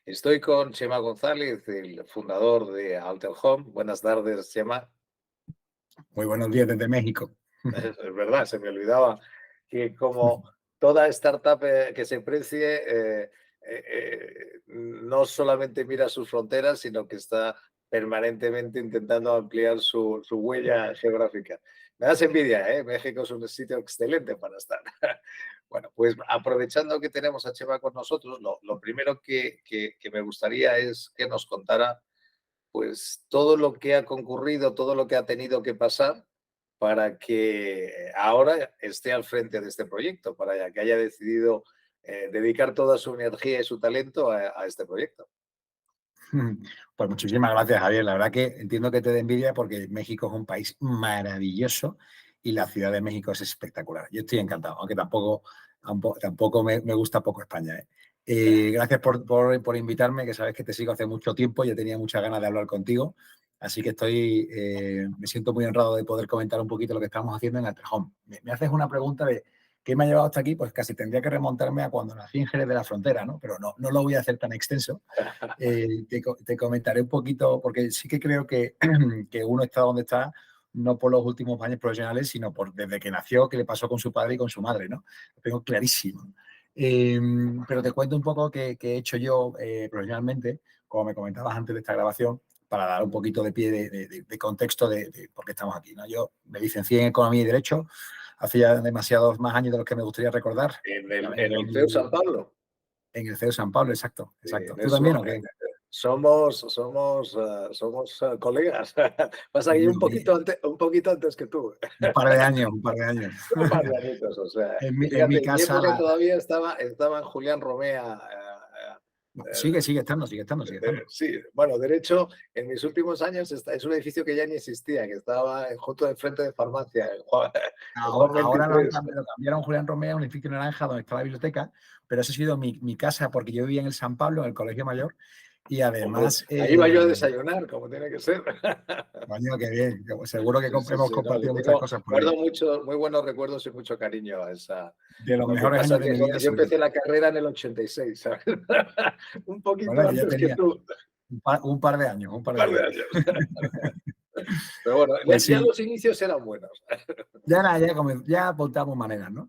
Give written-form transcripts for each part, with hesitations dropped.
Estoy con Chema González, el fundador de Alter Home. Buenas tardes, Chema. Muy buenos días desde México. Es verdad, se me olvidaba que como toda startup que se precie, no solamente mira sus fronteras, sino que está permanentemente intentando ampliar su huella geográfica. Me das envidia, ¿eh? México es un sitio excelente para estar. Bueno, pues aprovechando que tenemos a Chema con nosotros, lo primero que me gustaría es que nos contara pues todo lo que ha concurrido, todo lo que ha tenido que pasar para que ahora esté al frente de este proyecto, para que haya decidido dedicar toda su energía y su talento a este proyecto. Pues muchísimas gracias, Javier. La verdad que entiendo que te dé envidia porque México es un país maravilloso y la Ciudad de México es espectacular. Yo estoy encantado, aunque tampoco me gusta poco España, ¿eh? Gracias por invitarme, que sabes que te sigo hace mucho tiempo. Yo tenía muchas ganas de hablar contigo, así que me siento muy honrado de poder comentar un poquito lo que estamos haciendo en Alter Home. Me haces una pregunta de ¿qué me ha llevado hasta aquí? Pues casi tendría que remontarme a cuando nací en Jerez de la Frontera, ¿no? Pero no lo voy a hacer tan extenso. Te comentaré un poquito, porque sí que creo que, que uno está donde está, no por los últimos años profesionales, sino desde que nació, qué le pasó con su padre y con su madre, ¿no? Lo tengo clarísimo. Pero te cuento un poco qué he hecho yo profesionalmente, como me comentabas antes de esta grabación, para dar un poquito de pie de contexto de por qué estamos aquí, ¿no? Yo me licencié en Economía y Derecho hace ya demasiados más años de los que me gustaría recordar. En el CEU San Pablo. En el CEU San Pablo, exacto, Sí, exacto. en ¿Tú también eso, o qué? somos colegas. Pasa que yo Muy bien. un poquito antes que tú. Un par de años, un par de años. Un par de añitos, o sea, En mi fíjate, en mi casa, época todavía estaba en Julián Romea. sigue estando, sigue estando, sigue estando. Sí, bueno, de hecho, en mis últimos años es un edificio que ya ni existía, que estaba justo enfrente de farmacia, el Juan Ahora XXIII. lo cambiaron Julián Romea, un edificio naranja donde está la biblioteca, pero esa ha sido mi casa porque yo vivía en el San Pablo, en el Colegio Mayor, y Hombre, además, ahí iba yo a desayunar, como tiene que ser. coño, qué bien, seguro que Sí, sí, hemos sí, no, le compartido muchas tengo, cosas por ahí. guardo muy buenos recuerdos y mucho cariño a esa. De los Lo que mejores pasa años es de que mi vida, yo seguro. empecé la carrera en el 86, ¿sabes? Un poquito Bueno, yo antes que tenía tú, un par de años, un un par de par de años. años. Pero bueno, Pues ya sí, los inicios eran buenos. ya apuntamos maneras, ¿no?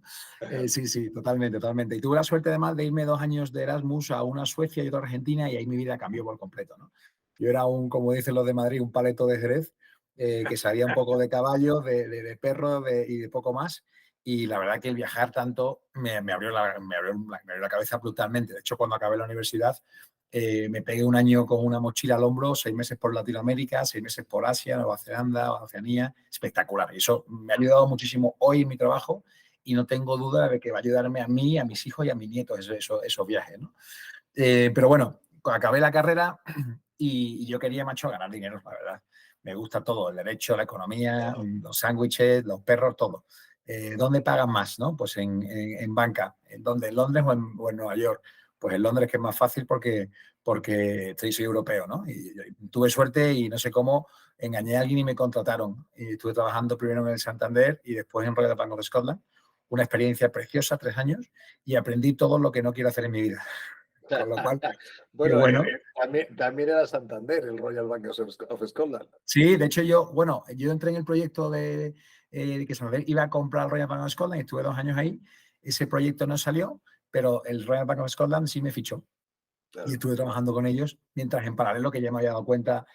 Sí, sí, totalmente, totalmente. Y tuve la suerte además de irme 2 años de Erasmus a una Suecia y otra Argentina y ahí mi vida cambió por completo, ¿no? Yo era como dicen los de Madrid, un paleto de Jerez, que sabía un poco de caballo, de perro y de poco más. Y la verdad que el viajar tanto me abrió la cabeza brutalmente. De hecho, cuando acabé la universidad, me pegué un año con una mochila al hombro, 6 meses por Latinoamérica, 6 meses por Asia, Nueva Zelanda, Oceanía, espectacular. Y eso me ha ayudado muchísimo hoy en mi trabajo y no tengo duda de que va a ayudarme a mí, a mis hijos y a mis nietos esos viajes, ¿no? Pero bueno, acabé la carrera y yo quería, macho, ganar dinero, la verdad. Me gusta todo, el derecho, la economía, los sándwiches, los perros, todo. ¿Dónde pagan más? ¿No? Pues en banca. ¿En dónde? ¿En Londres o en Nueva York? Pues en Londres, que es más fácil porque soy europeo, ¿no? Y tuve suerte y no sé cómo engañé a alguien y me contrataron. Y estuve trabajando primero en el Santander y después en Royal Bank of Scotland. Una experiencia preciosa, 3 años, y aprendí todo lo que no quiero hacer en mi vida. Con lo cual, qué Bueno, bueno. también era Santander, el Royal Bank of Scotland. Sí, de hecho yo entré en el proyecto de que Santander iba a comprar el Royal Bank of Scotland y estuve 2 años ahí. Ese proyecto no salió, pero el Royal Bank of Scotland sí me fichó y Claro. estuve trabajando con ellos, mientras en paralelo, que ya me había dado cuenta,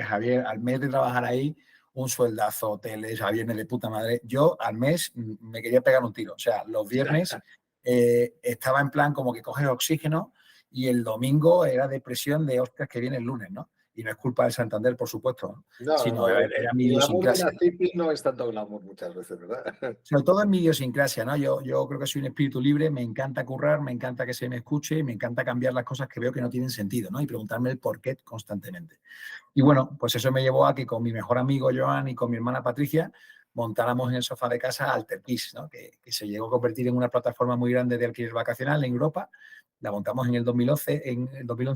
Javier, al mes de trabajar ahí, un sueldazo, hoteles, aviones de puta madre. Yo al mes me quería pegar un tiro. O sea, los viernes estaba en plan como que coges oxígeno y el domingo era depresión de hostias que viene el lunes, ¿no? Y no es culpa del Santander, por supuesto, ¿no? No, no, Sino no. era mi El glamour de la idiosincrasia. City no es tanto glamour muchas veces, ¿verdad? Sobre todo en mi idiosincrasia, ¿no? Yo creo que soy un espíritu libre, me encanta currar, me encanta que se me escuche, me encanta cambiar las cosas que veo que no tienen sentido, ¿no? Y preguntarme el por qué constantemente. Y bueno, pues eso me llevó a que con mi mejor amigo Joan y con mi hermana Patricia montáramos en el sofá de casa Alterpiece, ¿no? Que se llegó a convertir en una plataforma muy grande de alquiler vacacional en Europa. La montamos en el 2011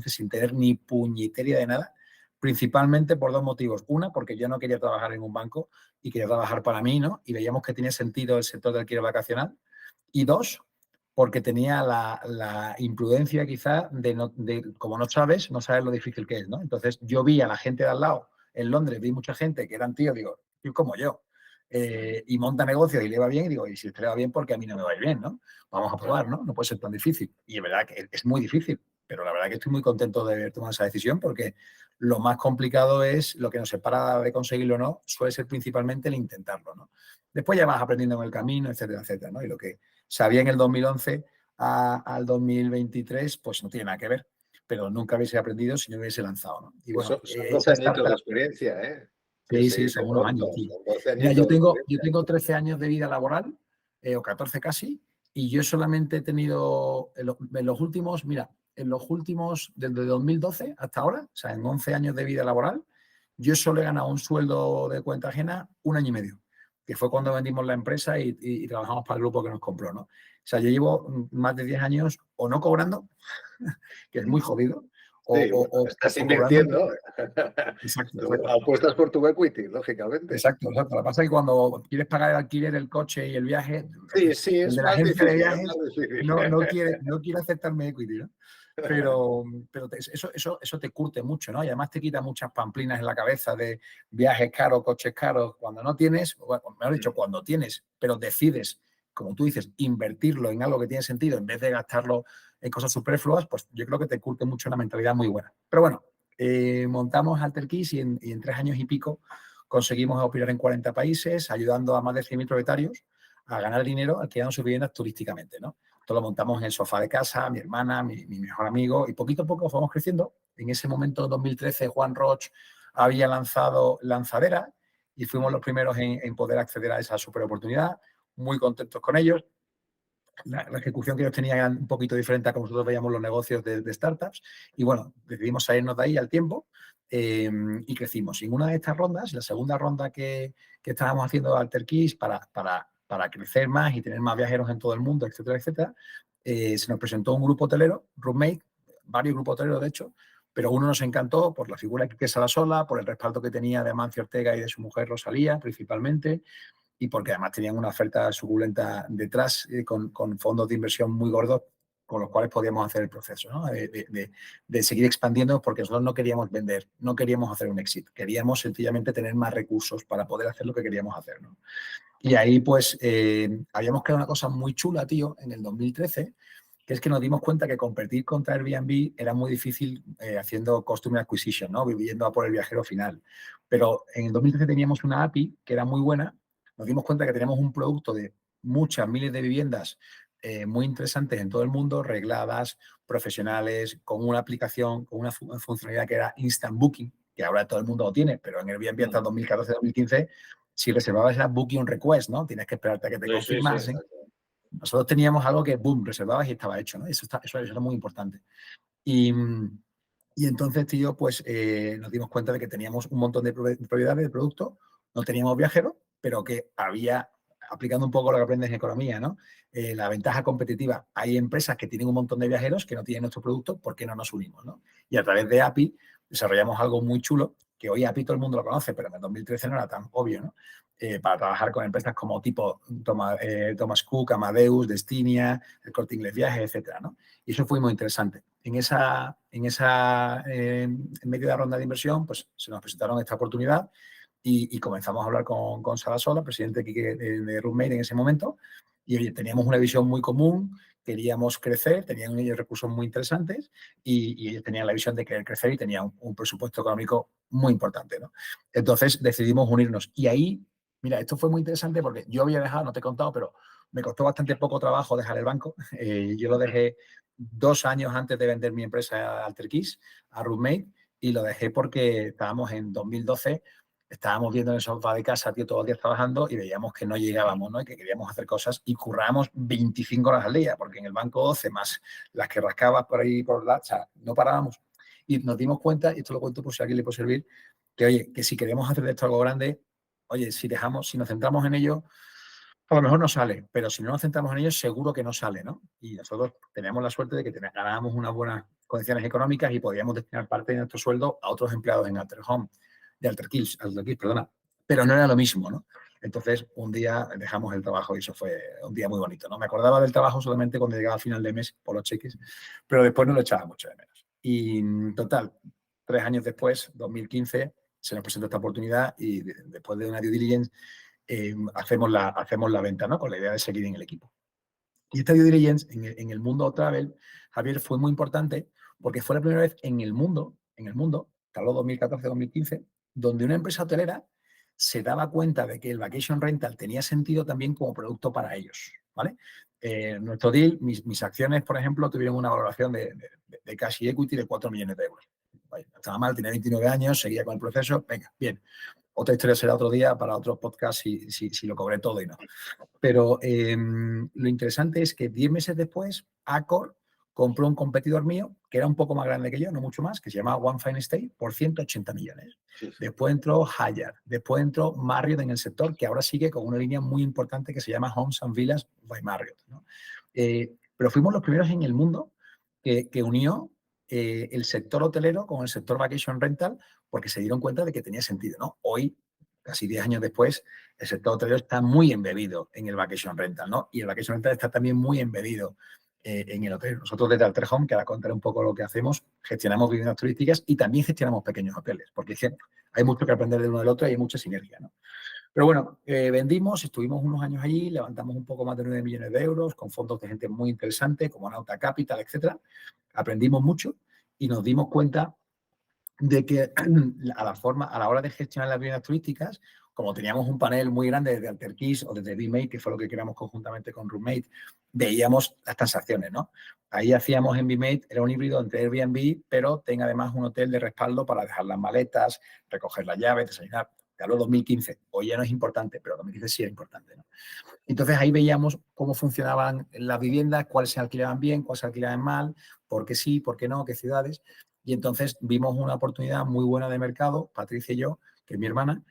sin tener ni puñetería de nada, principalmente por dos motivos. Una, porque yo no quería trabajar en un banco y quería trabajar para mí, ¿no? Y veíamos que tenía sentido el sector del alquiler vacacional. Y dos, porque tenía la imprudencia quizá como no sabes lo difícil que es, ¿no? Entonces yo vi a la gente de al lado, en Londres vi mucha gente que eran tíos, digo, tío como yo, y monta negocios y le va bien, y digo, y si te le va bien, porque a mí no me va a ir bien, ¿no? Vamos a probar, ¿no? No puede ser tan difícil. Y es verdad que es muy difícil, pero la verdad que estoy muy contento de haber tomado esa decisión, porque lo más complicado es lo que nos separa de conseguirlo o no, suele ser principalmente el intentarlo, ¿no? Después ya vas aprendiendo en el camino, etcétera, etcétera, ¿no? Y lo que sabía en el 2011 al 2023, pues no tiene nada que ver, pero nunca hubiese aprendido si no hubiese lanzado, ¿no? Y bueno, Son 12 esa añitos de startup, experiencia, ¿eh? Que sí, se sí, dice son unos pronto, años, tío. son 12 Mira, añitos de yo experiencia. tengo 13 años de vida laboral, o 14 casi, y yo solamente he tenido en los últimos, mira, en los últimos, desde 2012 hasta ahora, o sea, en 11 años de vida laboral, yo solo he ganado un sueldo de cuenta ajena 1 año y medio, que fue cuando vendimos la empresa y trabajamos para el grupo que nos compró, ¿no? O sea, yo llevo más de 10 años o no cobrando, que es muy jodido, Sí, bueno, estás o cobrando. invirtiendo. Exacto, Tú exacto. apuestas por tu equity, lógicamente. Exacto, exacto. Lo que pasa es que cuando quieres pagar el alquiler, el coche y el viaje, Sí, sí, el es de la más agencia de difícil, es viajes más difícil. no quiere aceptarme equity, ¿no? Pero, eso te curte mucho, ¿no? Y además te quita muchas pamplinas en la cabeza de viajes caros, coches caros. Cuando no tienes, bueno, mejor dicho, cuando tienes, pero decides, como tú dices, invertirlo en algo que tiene sentido en vez de gastarlo en cosas superfluas, pues yo creo que te curte mucho una mentalidad muy buena. Pero bueno, montamos AlterKeys y en 3 años y pico conseguimos operar en 40 países, ayudando a más de 100.000 propietarios a ganar dinero alquilando sus viviendas turísticamente, ¿no? Esto lo montamos en el sofá de casa, mi hermana, mi mejor amigo, y poquito a poco fuimos creciendo. En ese momento, en 2013, Juan Roch había lanzado Lanzadera y fuimos los primeros en poder acceder a esa super oportunidad. Muy contentos con ellos. La ejecución que ellos tenían era un poquito diferente a como nosotros veíamos los negocios de startups. Y bueno, decidimos salirnos de ahí al tiempo y crecimos. Y en una de estas rondas, la segunda ronda que estábamos haciendo AlterKeys para crecer más y tener más viajeros en todo el mundo, etcétera, etcétera, se nos presentó un grupo hotelero, Roommate, varios grupos hoteleros de hecho, pero uno nos encantó por la figura de Quique Salasola, por el respaldo que tenía de Amancio Ortega y de su mujer Rosalía, principalmente, y porque además tenían una oferta suculenta detrás con fondos de inversión muy gordos con los cuales podíamos hacer el proceso, ¿no? De seguir expandiendo, porque nosotros no queríamos vender, no queríamos hacer un exit, queríamos sencillamente tener más recursos para poder hacer lo que queríamos hacer, ¿no? Y ahí pues habíamos creado una cosa muy chula, tío, en el 2013, que es que nos dimos cuenta que competir contra Airbnb era muy difícil haciendo Customer Acquisition, ¿no? Viviendo a por el viajero final. Pero en el 2013 teníamos una API que era muy buena, nos dimos cuenta que teníamos un producto de muchas miles de viviendas muy interesantes en todo el mundo, regladas, profesionales, con una aplicación, con una funcionalidad que era Instant Booking, que ahora todo el mundo lo tiene, pero en Airbnb hasta 2014-2015, si reservabas la Booking Request, ¿no? Tienes que esperarte a que te Sí, sí, sí. confirmasen. Nosotros teníamos algo que, boom, reservabas y estaba hecho, ¿no? Eso era muy importante. Y, y entonces, tío, pues nos dimos cuenta de que teníamos un montón de propiedades de producto, no teníamos viajeros, pero que había, aplicando un poco lo que aprendes en economía, ¿no? La ventaja competitiva. Hay empresas que tienen un montón de viajeros que no tienen nuestro producto, ¿por qué no nos unimos, no? Y a través de API desarrollamos algo muy chulo, que hoy API todo el mundo lo conoce, pero en el 2013 no era tan obvio, ¿no? Para trabajar con empresas como tipo Thomas Cook, Amadeus, Destinia, el Corte Inglés Viajes, etcétera, ¿no? Y eso fue muy interesante. En medio de la ronda de inversión, pues se nos presentaron esta oportunidad y comenzamos a hablar con Sala presidente de Roommate en ese momento, y oye, teníamos una visión muy común, queríamos crecer, tenían ellos recursos muy interesantes y ellos tenían la visión de querer crecer y tenían un presupuesto económico muy importante, ¿no? Entonces decidimos unirnos y ahí, mira, esto fue muy interesante porque yo había dejado, no te he contado, pero me costó bastante poco trabajo dejar el banco. Yo lo dejé 2 años antes de vender mi empresa AlterKeys a Roommate y lo dejé porque estábamos en 2012, estábamos viendo en el sofá de casa, tío, todos los días trabajando y veíamos que no llegábamos, ¿no? Y que queríamos hacer cosas y currábamos 25 horas al día, porque en el banco 12 más las que rascabas por ahí, o sea, no parábamos. Y nos dimos cuenta, y esto lo cuento por si a alguien le puede servir, que oye, que si queremos hacer de esto algo grande, oye, si nos centramos en ello, a lo mejor no sale, pero si no nos centramos en ello, seguro que no sale, ¿no? Y nosotros teníamos la suerte de que ganábamos unas buenas condiciones económicas y podíamos destinar parte de nuestro sueldo a otros empleados en AlterKeys, perdona. Pero no era lo mismo, ¿no? Entonces, un día dejamos el trabajo y eso fue un día muy bonito, ¿no? Me acordaba del trabajo solamente cuando llegaba a final de mes por los cheques, pero después no lo echaba mucho de menos. Y total, 3 años después, 2015, se nos presentó esta oportunidad y después de una due diligence hacemos la venta, ¿no? Con la idea de seguir en el equipo. Y esta due diligence en el mundo travel, Javier, fue muy importante porque fue la primera vez en el mundo, te hablo 2014-2015, donde una empresa hotelera se daba cuenta de que el vacation rental tenía sentido también como producto para ellos, ¿vale? Nuestro deal, mis acciones, por ejemplo, tuvieron una valoración de cash y equity de 4 millones de euros. Vale, no estaba mal, tenía 29 años, seguía con el proceso, venga, bien. Otra historia será otro día para otro podcast si lo cobré todo y no. Pero lo interesante es que 10 meses después, Accor compró un competidor mío, que era un poco más grande que yo, no mucho más, que se llamaba One Fine Stay, por 180 millones. Sí, sí. Después entró Hyatt, después entró Marriott en el sector, que ahora sigue con una línea muy importante que se llama Homes and Villas by Marriott, ¿no? Pero fuimos los primeros en el mundo que unió el sector hotelero con el sector vacation rental porque se dieron cuenta de que tenía sentido, ¿no? Hoy, casi 10 años después, el sector hotelero está muy embebido en el vacation rental, ¿no? Y el vacation rental está también muy embebido en el hotel. Nosotros desde Alter Home, que ahora contaré un poco lo que hacemos, gestionamos viviendas turísticas y también gestionamos pequeños hoteles, porque es que hay mucho que aprender del uno del otro y hay mucha sinergia, ¿no? Pero bueno, vendimos, estuvimos unos años allí, levantamos un poco más de 9 millones de euros con fondos de gente muy interesante como Nauta Capital, etcétera. Aprendimos mucho y nos dimos cuenta de que a la hora de gestionar las viviendas turísticas, como teníamos un panel muy grande desde AlterKeys o desde BMate, que fue lo que creamos conjuntamente con Roommate, veíamos las transacciones, ¿no? Ahí hacíamos en BMate, era un híbrido entre Airbnb, pero tenga además un hotel de respaldo para dejar las maletas, recoger las llaves, desayunar. Te hablo 2015, hoy ya no es importante, pero 2015 sí era importante, ¿no? Entonces ahí veíamos cómo funcionaban las viviendas, cuáles se alquilaban bien, cuáles se alquilaban mal, por qué sí, por qué no, qué ciudades. Y entonces vimos una oportunidad muy buena de mercado, Patricia y yo, que es mi hermana,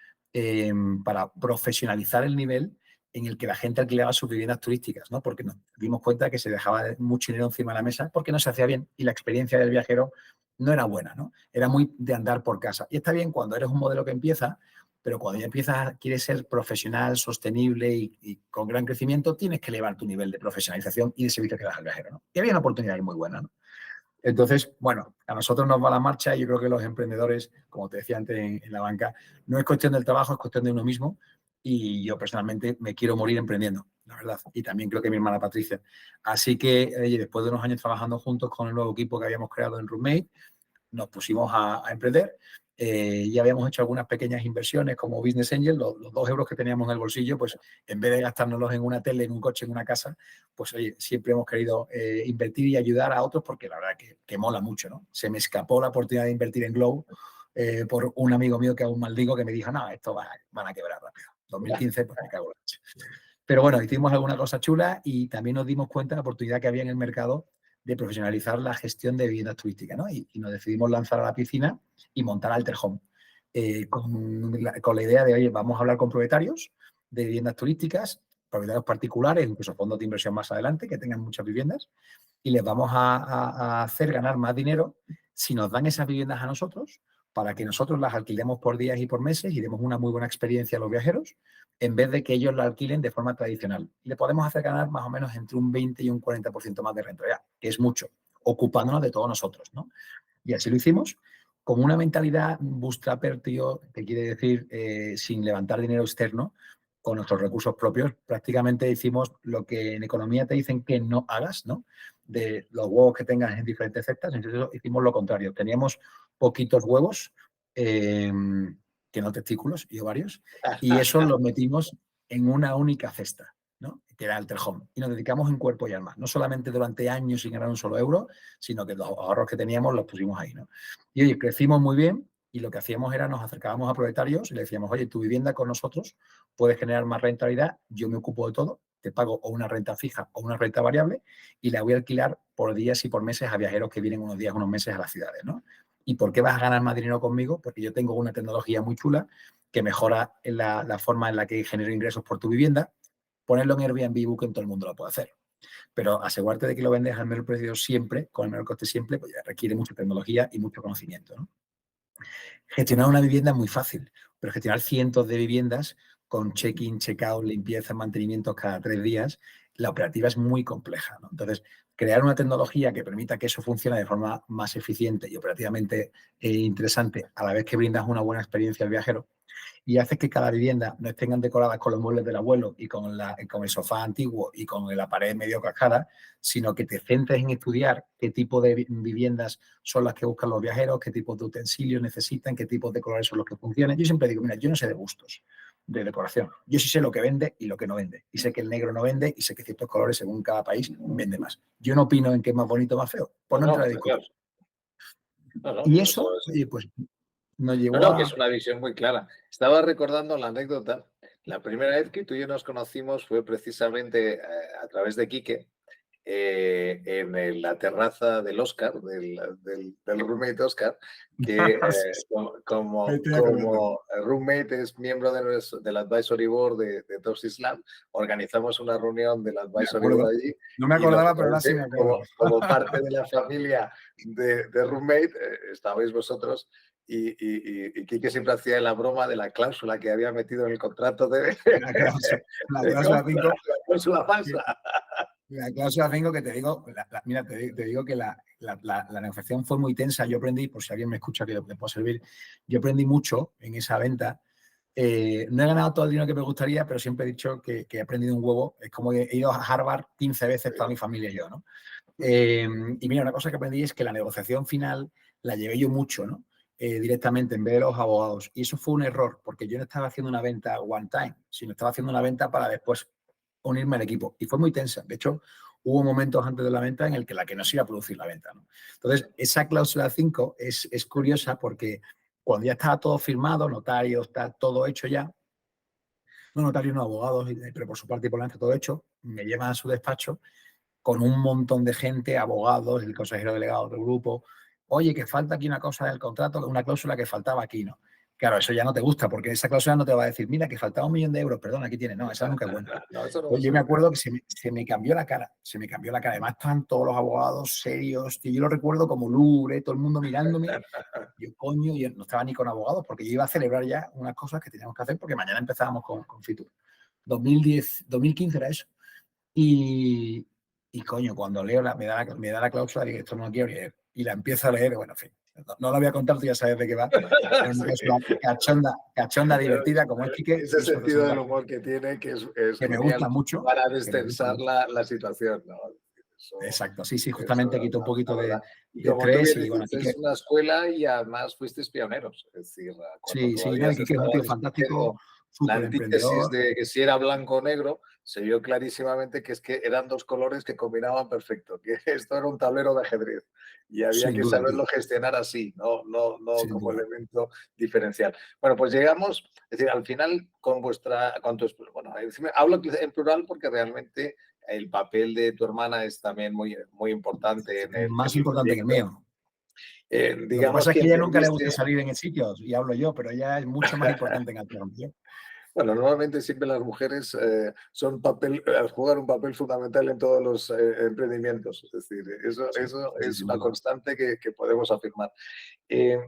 para profesionalizar el nivel en el que la gente alquilaba sus viviendas turísticas, ¿no? Porque nos dimos cuenta que se dejaba mucho dinero encima de la mesa porque no se hacía bien y la experiencia del viajero no era buena, ¿no? Era muy de andar por casa. Y está bien cuando eres un modelo que empieza, pero cuando ya empiezas, quieres ser profesional, sostenible y con gran crecimiento, tienes que elevar tu nivel de profesionalización y de servicio que das al viajero, ¿no? Y había una oportunidad ahí muy buena, ¿no? Entonces, bueno, a nosotros nos va la marcha y yo creo que los emprendedores, como te decía antes en la banca, no es cuestión del trabajo, es cuestión de uno mismo y yo personalmente me quiero morir emprendiendo, la verdad. Y también creo que mi hermana Patricia. Así que después de unos años trabajando juntos con el nuevo equipo que habíamos creado en Roommate, nos pusimos a emprender. Ya habíamos hecho algunas pequeñas inversiones como Business Angel, los 2 euros que teníamos en el bolsillo, pues en vez de gastárnoslos en una tele, en un coche, en una casa, pues oye, siempre hemos querido invertir y ayudar a otros porque la verdad que mola mucho, ¿no? Se me escapó la oportunidad de invertir en Glow por un amigo mío que aún maldigo que me dijo, no, esto van a quebrar rápido. 2015, pues me cago en la leche. Pero bueno, hicimos alguna cosa chula y también nos dimos cuenta de la oportunidad que había en el mercado de profesionalizar la gestión de viviendas turísticas, ¿no? Y nos decidimos lanzar a la piscina y montar Alter Home con la idea de, oye, vamos a hablar con propietarios de viviendas turísticas, propietarios particulares, incluso fondos de inversión más adelante que tengan muchas viviendas y les vamos a hacer ganar más dinero si nos dan esas viviendas a nosotros para que nosotros las alquilemos por días y por meses y demos una muy buena experiencia a los viajeros en vez de que ellos la alquilen de forma tradicional. Y le podemos hacer ganar más o menos entre un 20 y un 40% más de rentabilidad, que es mucho, ocupándonos de todos nosotros, ¿no? Y así lo hicimos con una mentalidad bootstrapper, tío, que quiere decir sin levantar dinero externo, con nuestros recursos propios. Prácticamente hicimos lo que en economía te dicen que no hagas, ¿no? De los huevos que tengas en diferentes cestas. Entonces hicimos lo contrario. Teníamos poquitos huevos, que no testículos y ovarios, y eso lo metimos en una única cesta, ¿no? Que era Alter Home. Y nos dedicamos en cuerpo y alma. No solamente durante años sin ganar un solo euro, sino que los ahorros que teníamos los pusimos ahí, ¿no? Y oye, crecimos muy bien y lo que hacíamos era nos acercábamos a propietarios y le decíamos, oye, tu vivienda con nosotros puede generar más rentabilidad, yo me ocupo de todo, te pago o una renta fija o una renta variable y la voy a alquilar por días y por meses a viajeros que vienen unos días, unos meses a las ciudades, ¿no? ¿Y por qué vas a ganar más dinero conmigo? Porque yo tengo una tecnología muy chula que mejora la forma en la que genero ingresos por tu vivienda. Ponerlo en Airbnb, Booking, todo el mundo lo puede hacer. Pero asegurarte de que lo vendes al menor precio siempre, con el menor coste siempre, pues ya requiere mucha tecnología y mucho conocimiento, ¿no? Gestionar una vivienda es muy fácil, pero gestionar cientos de viviendas con check-in, check-out, limpieza, mantenimientos cada 3 días, la operativa es muy compleja, ¿no? Entonces, crear una tecnología que permita que eso funcione de forma más eficiente y operativamente interesante, a la vez que brindas una buena experiencia al viajero, y haces que cada vivienda no estén decoradas con los muebles del abuelo y con el sofá antiguo y con la pared medio cascada, sino que te centres en estudiar qué tipo de viviendas son las que buscan los viajeros, qué tipos de utensilios necesitan, qué tipos de colores son los que funcionan. Yo siempre digo, mira, yo no sé de gustos de decoración. Yo sí sé lo que vende y lo que no vende. Y sé que el negro no vende y sé que ciertos colores según cada país vende más. Yo no opino en qué es más bonito o más feo. Pues No, no no, entra a está discutir. claro. No, no, Y eso eso, es. oye, pues nos No, llevó no, que a... es una visión muy clara. Estaba recordando la anécdota. La primera vez que tú y yo nos conocimos fue precisamente a través de Quique, la terraza del Oscar, del roommate Oscar, que Estoy de acuerdo. como roommate es miembro del Advisory Board de Tops Islam, organizamos una reunión del De Advisory Board acuerdo. allí No me y acordaba, pero ahora sí lógicamente me acuerdo. como parte de la familia de roommate estabais vosotros y Quique siempre hacía la broma de la cláusula que había metido en el contrato de, La de cláusula compra, 5, la cláusula falsa. la cláusula 5 que te digo, mira, te digo que la negociación fue muy tensa. Yo aprendí, por si alguien me escucha que le pueda servir, yo aprendí mucho en esa venta. No he ganado todo el dinero que me gustaría, pero siempre he dicho que he aprendido un huevo. Es como que he ido a Harvard 15 veces toda mi familia y yo, ¿no? Y mira, una cosa que aprendí es que la negociación final la llevé yo mucho, ¿no? Directamente en vez de los abogados. Y eso fue un error, porque yo no estaba haciendo una venta one time, sino estaba haciendo una venta para después unirme al equipo. Y fue muy tensa. De hecho, hubo momentos antes de la venta en el que la que no se iba a producir la venta, ¿no? Entonces, esa cláusula 5 es curiosa porque cuando ya estaba todo firmado, notario, está todo hecho ya, no notarios, no abogados, pero por su parte y por la está todo hecho, me llevan a su despacho con un montón de gente, abogados, el consejero delegado del grupo. Oye, que falta aquí una cosa del contrato, una cláusula que faltaba aquí, ¿no? Claro, eso ya no te gusta, porque esa cláusula no te va a decir, mira, que faltaba 1.000.000 de euros, perdón, aquí tienes. No, esa nunca es buena. No, eso no Pues yo me sube. acuerdo que se me cambió la cara, se me cambió la cara. Además, estaban todos los abogados serios, que yo lo recuerdo como lúgubre, todo el mundo mirándome. Yo, coño, yo no estaba ni con abogados, porque yo iba a celebrar ya unas cosas que teníamos que hacer, porque mañana empezábamos con Fitur. 2015 era eso. Y, coño, cuando leo, me da la cláusula, digo, esto no lo quiero leer. Y la empiezo a leer, y bueno, en fin, no la voy a contar, tú ya sabes de qué va. Es una Sí. cláusula cachonda, divertida, como es Quique, Ese y eso sentido del resulta humor que tiene, que es que me genial gusta mucho, para que me gusta destensar mucho. la situación, ¿no? Exacto, sí, sí, Eso, justamente quito un la poquito verdad. Y de como tú estrés bien y bueno, dices, es Quique, una escuela y además fuisteis pioneros. Es decir, cuando sí, sí, no, todavía y se Quique es un estaba tío fantástico, discutiendo la súper antítesis emprendedor. de que si era blanco o negro, se vio clarísimamente que es que eran dos colores que combinaban perfecto, que esto era un tablero de ajedrez y había Sin que duda, tío, saberlo gestionar así, no sin como duda. elemento diferencial. Bueno, pues llegamos, es decir, al final bueno, hablo en plural porque realmente el papel de tu hermana es también muy importante en Más el importante que el proyecto. mío. Lo que Digamos pasa es que que a ella nunca le gusta entendiste. salir en sitios, y hablo yo, pero ella es mucho más importante en el plan. Bueno, normalmente siempre las mujeres juegan un papel fundamental en todos los emprendimientos. Es decir, Sí, eso sí, es sin una duda. constante que podemos afirmar. Eh,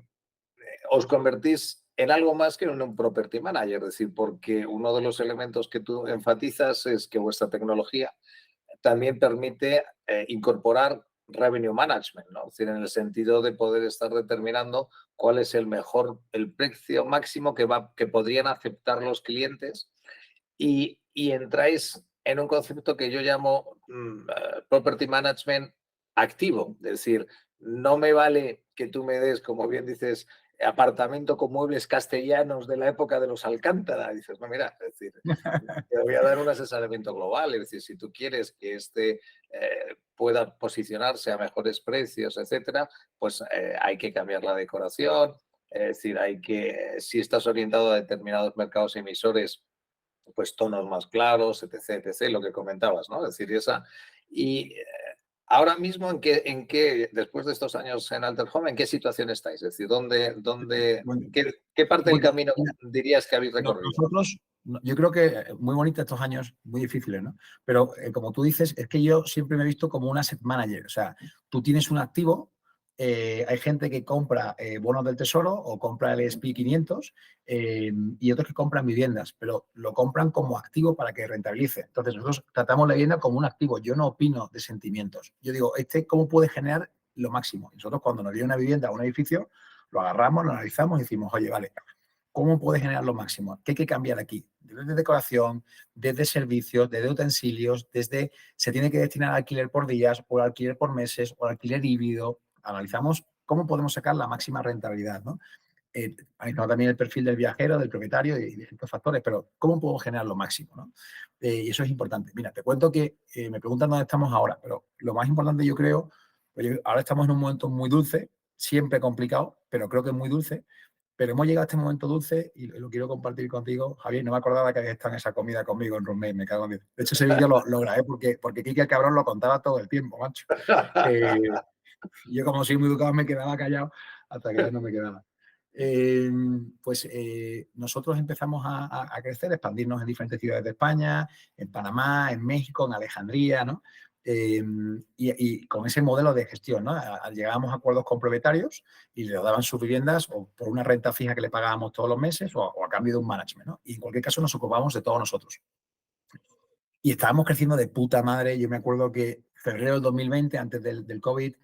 Os convertís en algo más que en un property manager, es decir, porque uno de los elementos que tú enfatizas es que vuestra tecnología también permite incorporar revenue management, ¿no? Es decir, en el sentido de poder estar determinando cuál es el precio máximo que podrían aceptar los clientes y entráis en un concepto que yo llamo property management activo, es decir, no me vale que tú me des, como bien dices, apartamento con muebles castellanos de la época de los Alcántara. Y dices, no, mira, es decir, te voy a dar un asesoramiento global. Es decir, si tú quieres que pueda posicionarse a mejores precios, etcétera, pues hay que cambiar la decoración. Es decir, si estás orientado a determinados mercados emisores, pues tonos más claros, etc., lo que comentabas, ¿no? Es decir, y ahora mismo, después de estos años en Alter Home, ¿en qué situación estáis? Es decir, Bueno, qué parte del bueno, camino mira, dirías que habéis recorrido? nosotros, yo creo que muy bonitos estos años, muy difíciles, ¿no? Pero como tú dices, es que yo siempre me he visto como un asset manager. O sea, tú tienes un activo, hay gente que compra bonos del tesoro o compra el SP 500 y otros que compran viviendas, pero lo compran como activo para que rentabilice. Entonces, nosotros tratamos la vivienda como un activo. Yo no opino de sentimientos. Yo digo, ¿cómo puede generar lo máximo? Y nosotros, cuando nos viene una vivienda o un edificio, lo agarramos, lo analizamos y decimos, oye, vale, ¿cómo puede generar lo máximo? ¿Qué hay que cambiar aquí? Desde decoración, desde servicios, desde utensilios, desde se tiene que destinar al alquiler por días o al alquiler por meses o al alquiler híbrido. Analizamos cómo podemos sacar la máxima rentabilidad, ¿no? Analizamos también el perfil del viajero, del propietario y distintos factores, pero ¿cómo puedo generar lo máximo? ¿No? Y eso es importante. Mira, te cuento que me preguntan dónde estamos ahora, pero lo más importante yo creo, pues ahora estamos en un momento muy dulce, siempre complicado, pero creo que es muy dulce. Pero hemos llegado a este momento dulce y lo quiero compartir contigo. Javier, no me acordaba que habías estado en esa comida conmigo en Roommate, me cago en Dios. De hecho, ese vídeo lo grabé porque Kike el cabrón lo contaba todo el tiempo, macho. Yo como soy muy educado me quedaba callado hasta que ya no me quedaba. Nosotros empezamos a crecer, expandirnos en diferentes ciudades de España, en Panamá, en México, en Alejandría, ¿no? Y con ese modelo de gestión, ¿no? Llegábamos a acuerdos con propietarios y le daban sus viviendas o por una renta fija que le pagábamos todos los meses o a cambio de un management, ¿no? Y en cualquier caso nos ocupábamos de todos nosotros. Y estábamos creciendo de puta madre. Yo me acuerdo que febrero del 2020, antes del COVID,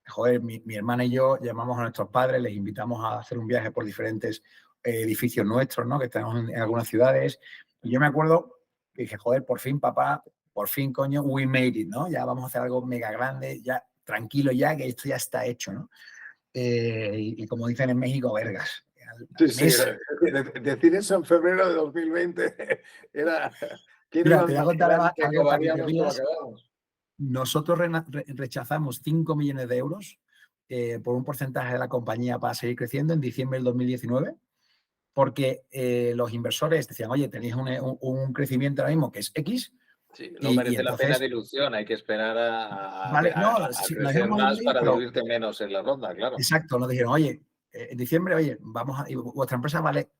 joder, mi hermana y yo llamamos a nuestros padres, les invitamos a hacer un viaje por diferentes edificios nuestros, ¿no? Que estamos en algunas ciudades. Y yo me acuerdo que dije, joder, por fin, papá, por fin, coño, we made it, ¿no? Ya vamos a hacer algo mega grande, ya tranquilo ya, que esto ya está hecho, ¿no? Y como dicen en México, vergas. Sí, sí, decir eso en febrero de 2020 era... ¿Quién Mira, iba a te voy a contar imaginar que algo para que te acabaríamos como rías. acabamos? Nosotros rechazamos 5 millones de euros por un porcentaje de la compañía para seguir creciendo en diciembre del 2019, porque los inversores decían, oye, tenéis un crecimiento ahora mismo que es X, Sí, no y merece la pena entonces, dilución, hay que esperar vale, no, a nos crecer dijeron vamos a más diluir, para pero diluirte menos en la ronda, claro. exacto, nos dijeron, oye, en diciembre, oye, vuestra empresa vale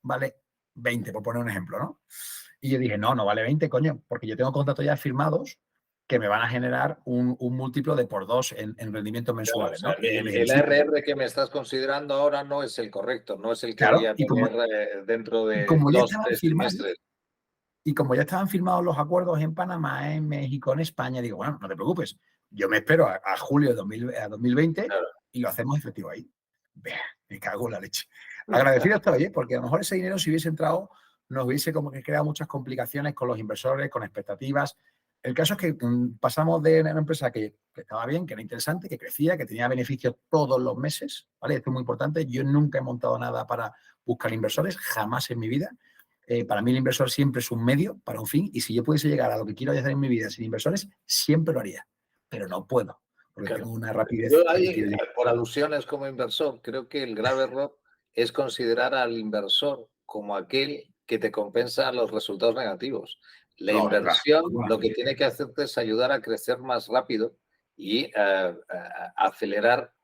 20, por poner un ejemplo, ¿no? Y yo dije, no vale 20, coño, porque yo tengo contratos ya firmados que me van a generar un múltiplo de por dos en rendimientos Claro, o mensuales, sea, ¿no? Y ellos me dijeron, el sí, ARR que me estás considerando ahora no es el correcto, no es el que voy claro, a tener dentro y de como ya dos, estaban tres firmados, trimestres. y como ya estaban firmados los acuerdos en Panamá, en México, en España, digo, bueno, no te preocupes, yo me espero a julio de 2020 Claro. y lo hacemos efectivo ahí. Me cago en la leche. Agradecido estoy, ¿eh? Porque a lo mejor ese dinero, si hubiese entrado, nos hubiese como que creado muchas complicaciones con los inversores, con expectativas. El caso es que pasamos de una empresa que estaba bien, que era interesante, que crecía, que tenía beneficios todos los meses, ¿vale? Esto es muy importante. Yo nunca he montado nada para buscar inversores, jamás en mi vida. Para mí el inversor siempre es un medio para un fin y si yo pudiese llegar a lo que quiero hacer en mi vida sin inversores, siempre lo haría, pero no puedo porque Claro. tengo una rapidez Yo a la que ahí, quiero llegar. por alusiones como inversor, creo que el grave error es considerar al inversor como aquel que te compensa los resultados negativos. La No, verdad. inversión lo que tiene que hacerte es ayudar a crecer más rápido y acelerar,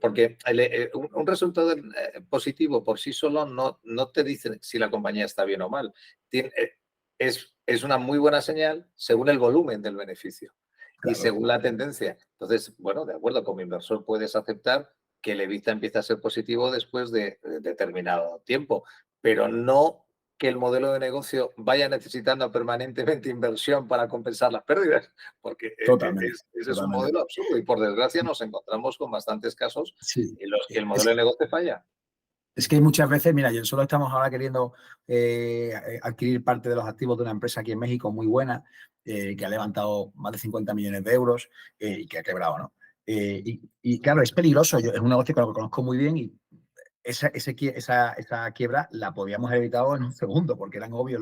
porque un resultado positivo por sí solo no te dice si la compañía está bien o mal. Es una muy buena señal según el volumen del beneficio y Claro. según la tendencia. Entonces, bueno, de acuerdo, como inversor puedes aceptar que el EBITDA empiece a ser positivo después de determinado tiempo, pero no que el modelo de negocio vaya necesitando permanentemente inversión para compensar las pérdidas, porque Totalmente, ese es un totalmente. modelo absurdo y por desgracia nos encontramos con bastantes casos Sí. en los que el Es, modelo de negocio falla. es que muchas veces, mira, yo solo estamos ahora queriendo adquirir parte de los activos de una empresa aquí en México muy buena, que ha levantado más de 50 millones de euros y que ha quebrado, ¿no? Claro, es peligroso. Es un negocio que lo conozco muy bien y esa quiebra la podíamos haber evitado en un segundo porque eran obvios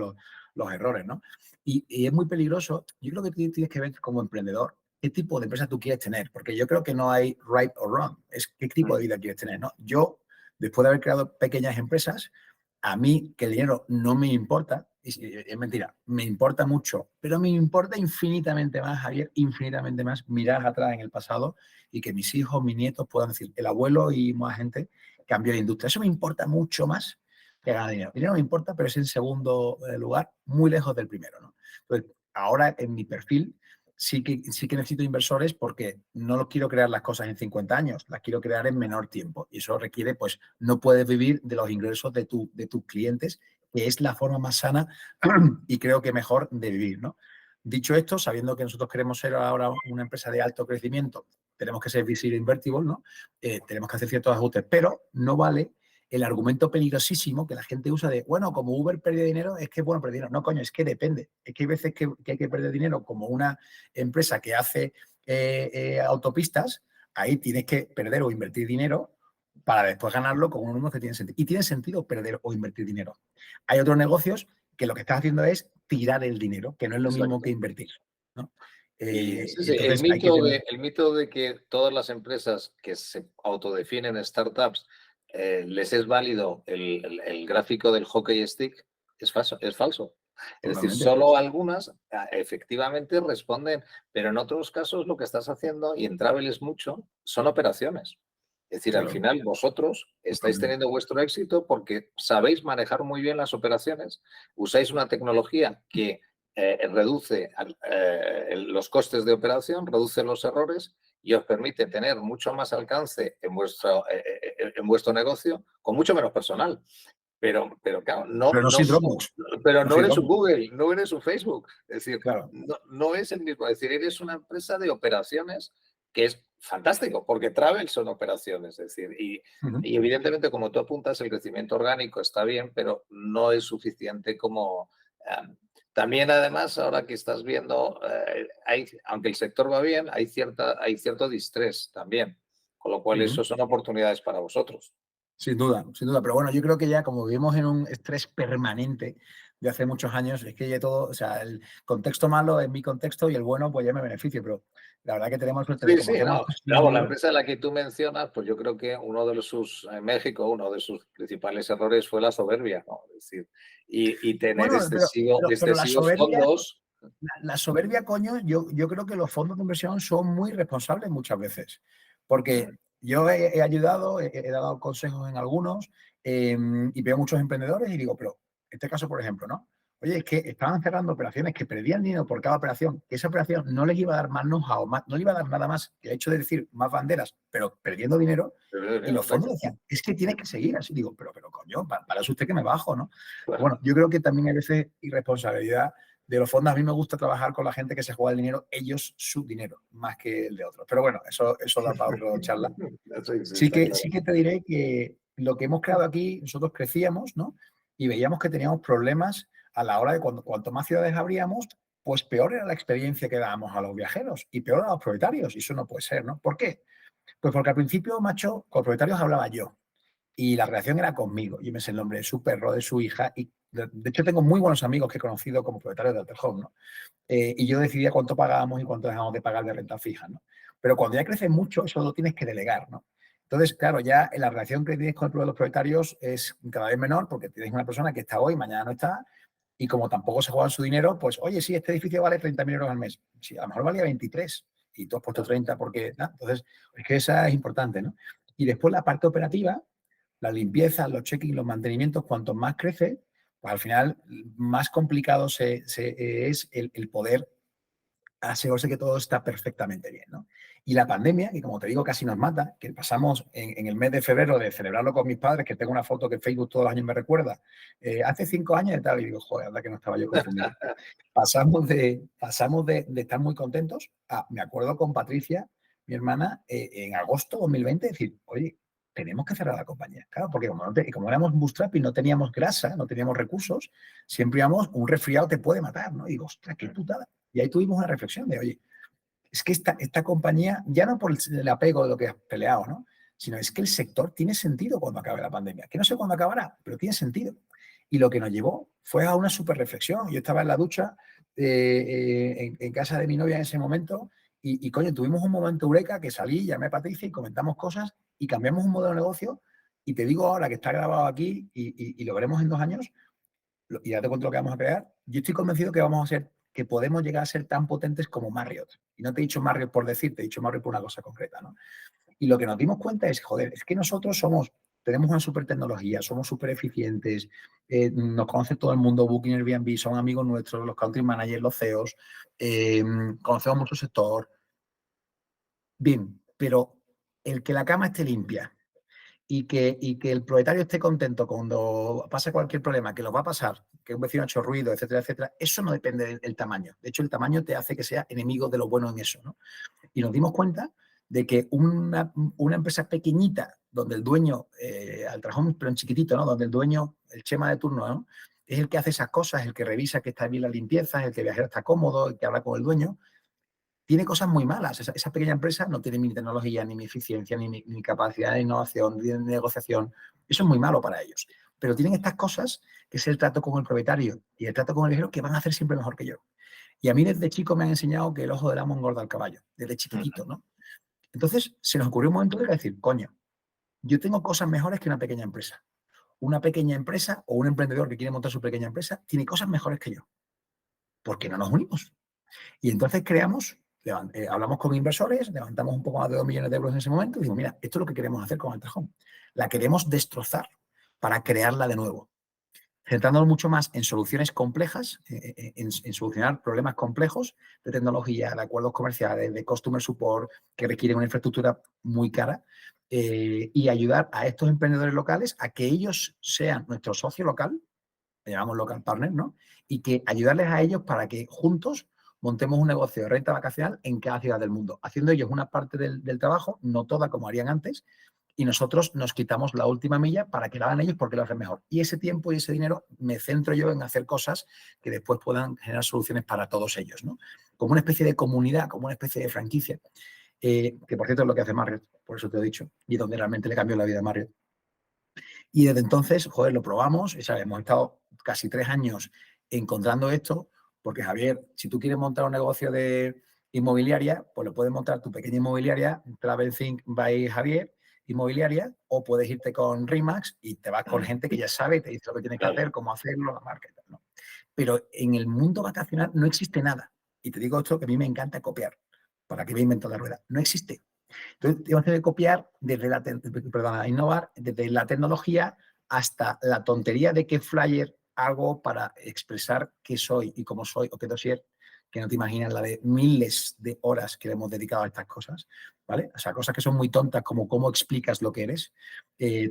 los errores, ¿no? Y es muy peligroso. Yo creo que tienes que ver como emprendedor qué tipo de empresa tú quieres tener, porque yo creo que no hay right or wrong, es qué tipo de vida quieres tener, ¿no? Yo, después de haber creado pequeñas empresas, a mí que el dinero no me importa, es mentira, me importa mucho, pero me importa infinitamente más, Javier, infinitamente más mirar atrás en el pasado y que mis hijos, mis nietos puedan decir, el abuelo y más gente cambió la industria. Eso me importa mucho más que ganar dinero. El dinero me importa, pero es en segundo lugar, muy lejos del primero, ¿no? Entonces, ahora en mi perfil sí que necesito inversores porque no lo quiero crear las cosas en 50 años, las quiero crear en menor tiempo. Y eso requiere, pues, no puedes vivir de los ingresos de tus clientes, que es la forma más sana y creo que mejor de vivir, ¿no? Dicho esto, sabiendo que nosotros queremos ser ahora una empresa de alto crecimiento, tenemos que ser visible invertible, ¿no? Tenemos que hacer ciertos ajustes, pero no vale el argumento peligrosísimo que la gente usa de, bueno, como Uber perdió dinero, es que, bueno, perdió dinero. No, coño, es que depende. Es que hay veces que hay que perder dinero como una empresa que hace autopistas, ahí tienes que perder o invertir dinero para después ganarlo con unos números que tienen sentido. Y tiene sentido perder o invertir dinero. Hay otros negocios que lo que estás haciendo es tirar el dinero, que no es lo mismo que Exacto. invertir, ¿no? Y es ese, Entonces hay que tener... el mito de que todas las empresas que se autodefinen startups les es válido el gráfico del hockey stick es falso, es falso. Es decir, Totalmente. solo algunas efectivamente responden, pero en otros casos lo que estás haciendo, y en Travel es mucho, son operaciones. Es decir, al Claro, final vosotros estáis totalmente. teniendo vuestro éxito porque sabéis manejar muy bien las operaciones, usáis una tecnología que reduce los costes de operación, reduce los errores y os permite tener mucho más alcance en vuestro negocio con mucho menos personal. Pero claro, Pero no sin Dropbox. pero No no sin eres un Dropbox. Google, no eres un Facebook. Es decir, Claro. no es el mismo. Es decir, eres una empresa de operaciones que es fantástico, porque Travel son operaciones. Es decir, Uh-huh. y evidentemente, como tú apuntas, el crecimiento orgánico está bien, pero no es suficiente como... también, además, ahora que estás viendo, aunque el sector va bien, hay cierto distrés también, con lo cual Uh-huh. eso son oportunidades para vosotros. Sin duda, sin duda. Pero bueno, yo creo que ya como vivimos en un estrés permanente de hace muchos años, es que ya todo, o sea, el contexto malo es mi contexto y el bueno pues ya me beneficia, pero la verdad que tenemos suerte de Sí, como sí, hacemos no. esto sin Vamos, la dinero. empresa de la que tú mencionas, pues yo creo que en México, uno de sus principales errores fue la soberbia, ¿no? Es decir, y tener Bueno, pero excesivos fondos. la soberbia, coño, yo creo que los fondos de inversión son muy responsables muchas veces, porque yo he ayudado, he dado consejos en algunos y veo muchos emprendedores y digo, pero este caso, por ejemplo, ¿no? Oye, es que estaban cerrando operaciones que perdían dinero por cada operación, que esa operación no les iba a dar más know-how, no le iba a dar nada más que el hecho de decir más banderas, pero perdiendo dinero, y los fondos Exacto. decían, es que tiene que seguir así. Digo, pero coño, para eso usted que me bajo, ¿no? Pero Claro. bueno, yo creo que también hay veces irresponsabilidad de los fondos. A mí me gusta trabajar con la gente que se juega el dinero, ellos su dinero, más que el de otros. Pero bueno, eso da para otra charla. Sí, sí, Sí está que, claro. sí que te diré que lo que hemos creado aquí, nosotros crecíamos, ¿no? Y veíamos que teníamos problemas a la hora de cuanto más ciudades abríamos, pues peor era la experiencia que dábamos a los viajeros y peor a los propietarios. Y eso no puede ser, ¿no? ¿Por qué? Pues porque al principio, macho, con los propietarios hablaba yo y la relación era conmigo. Yo me sé el nombre de su perro, de su hija y de hecho tengo muy buenos amigos que he conocido como propietarios de Hotel Home, ¿no? Y yo decidía cuánto pagábamos y cuánto dejamos de pagar de renta fija, ¿no? Pero cuando ya creces mucho, eso lo tienes que delegar, ¿no? Entonces, claro, ya la relación que tienes con los propietarios es cada vez menor porque tienes una persona que está hoy, mañana no está, y como tampoco se juegan su dinero, pues, oye, sí, este edificio vale 30.000 euros al mes. Sí, a lo mejor valía 23 y tú has puesto 30 porque, ¿no? Entonces, es que esa es importante, ¿no? Y después la parte operativa, la limpieza, los check-ins, los mantenimientos, cuanto más crece, pues al final más complicado es el poder asegurarse que todo está perfectamente bien, ¿no? Y la pandemia, que como te digo casi nos mata, que pasamos en el mes de febrero de celebrarlo con mis padres, que tengo una foto que Facebook todos los años me recuerda, hace 5 años y tal, y digo, joder, anda que no estaba yo confundido. Pasamos de estar muy contentos a, me acuerdo con Patricia, mi hermana, en agosto de 2020, decir, oye, tenemos que cerrar la compañía. Claro, porque como éramos bootstrapping, no teníamos grasa, no teníamos recursos, siempre íbamos, un resfriado te puede matar, ¿no? Y digo, ostras, qué putada. Y ahí tuvimos una reflexión de, oye, es que esta compañía, ya no por el apego de lo que has peleado, ¿no? Sino es que el sector tiene sentido cuando acabe la pandemia. Que no sé cuándo acabará, pero tiene sentido. Y lo que nos llevó fue a una super reflexión. Yo estaba en la ducha en casa de mi novia en ese momento y, coño, tuvimos un momento eureka que salí, llamé a Patricia y comentamos cosas y cambiamos un modelo de negocio. Y te digo ahora que está grabado aquí y lo veremos en 2 años, y ya te cuento lo que vamos a crear, yo estoy convencido que vamos a ser, que podemos llegar a ser tan potentes como Marriott. Y no te he dicho Marriott por decir, te he dicho Marriott por una cosa concreta, ¿no? Y lo que nos dimos cuenta es, joder, es que nosotros somos tenemos una súper tecnología, somos súper eficientes, nos conoce todo el mundo, Booking, Airbnb, son amigos nuestros, los country managers, los CEOs, conocemos mucho sector. Bien, pero el que la cama esté limpia y que el propietario esté contento cuando pase cualquier problema, que lo va a pasar, que un vecino ha hecho ruido, etcétera, etcétera, eso no depende del tamaño. De hecho, el tamaño te hace que sea enemigo de lo bueno en eso, ¿no? Y nos dimos cuenta de que una empresa pequeñita, donde el dueño, al trajón, pero en chiquitito, ¿no? Donde el dueño, el chema de turno, ¿no? Es el que hace esas cosas, el que revisa que está bien la limpieza, el que el viajero está cómodo, el que habla con el dueño, tiene cosas muy malas. Esa pequeña empresa no tiene ni tecnología, ni eficiencia, ni capacidad de innovación, ni de negociación. Eso es muy malo para ellos. Pero tienen estas cosas, que es el trato con el propietario y el trato con el viajero, que van a hacer siempre mejor que yo. Y a mí desde chico me han enseñado que el ojo del amo engorda al caballo, desde chiquitito, ¿no? Entonces se nos ocurrió un momento de decir, coño, yo tengo cosas mejores que una pequeña empresa. Una pequeña empresa o un emprendedor que quiere montar su pequeña empresa tiene cosas mejores que yo. ¿Por qué no nos unimos? Y entonces hablamos con inversores, levantamos un poco más de 2 millones de euros en ese momento y digo, mira, esto es lo que queremos hacer con Altrajón. La queremos destrozar para crearla de nuevo, centrándonos mucho más en soluciones complejas, en solucionar problemas complejos de tecnología, de acuerdos comerciales, de customer support, que requieren una infraestructura muy cara, y ayudar a estos emprendedores locales a que ellos sean nuestro socio local, le llamamos local partner, ¿no? Y que ayudarles a ellos para que juntos montemos un negocio de renta vacacional en cada ciudad del mundo, haciendo ellos una parte del trabajo, no toda como harían antes, y nosotros nos quitamos la última milla para que la hagan ellos porque lo hacen mejor. Y ese tiempo y ese dinero me centro yo en hacer cosas que después puedan generar soluciones para todos ellos, ¿no? Como una especie de comunidad, como una especie de franquicia, que por cierto es lo que hace Marriott, por eso te he dicho, y donde realmente le cambió la vida a Marriott. Y desde entonces, joder, lo probamos, y, ¿sabes? Hemos estado casi 3 años encontrando esto, porque Javier, si tú quieres montar un negocio de inmobiliaria, pues lo puedes montar tu pequeña inmobiliaria, Travel Think by Javier, inmobiliaria, o puedes irte con Remax y te vas con gente que ya sabe, te dice lo que tienes que hacer, cómo hacerlo, la marca, ¿no? Pero en el mundo vacacional no existe nada. Y te digo esto que a mí me encanta copiar. ¿Para qué me invento la rueda? No existe. Entonces, tengo que copiar innovar desde la tecnología hasta la tontería de qué flyer hago para expresar qué soy y cómo soy o qué dossier, que no te imaginas la de miles de horas que le hemos dedicado a estas cosas, ¿vale? O sea, cosas que son muy tontas como cómo explicas lo que eres,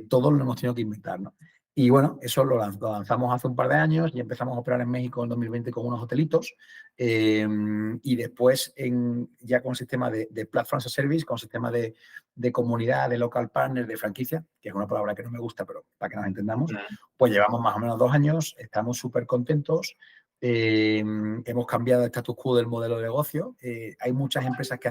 todo lo hemos tenido que inventar, ¿no? Y bueno, eso lo lanzamos hace un par de años y empezamos a operar en México en 2020 con unos hotelitos, y después ya con sistema de Platform as a Service, con sistema de comunidad, de local partner, de franquicia, que es una palabra que no me gusta, pero para que nos entendamos, pues llevamos más o menos 2 años, estamos súper contentos. Hemos cambiado el status quo del modelo de negocio. Hay muchas empresas que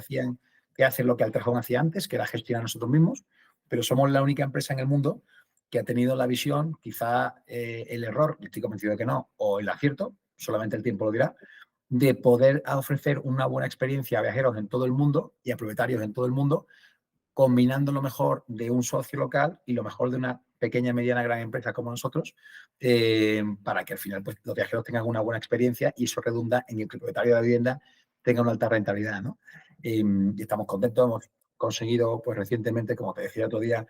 hacen lo que Altrajón hacía antes, que era gestionar nosotros mismos, pero somos la única empresa en el mundo que ha tenido la visión, quizá el error, estoy convencido de que no, o el acierto, solamente el tiempo lo dirá, de poder ofrecer una buena experiencia a viajeros en todo el mundo y a propietarios en todo el mundo, combinando lo mejor de un socio local y lo mejor de una pequeña, mediana, gran empresa como nosotros, para que al final pues, los viajeros tengan una buena experiencia y eso redunda en que el propietario de la vivienda tenga una alta rentabilidad, ¿no? Y estamos contentos, hemos conseguido pues recientemente, como te decía otro día,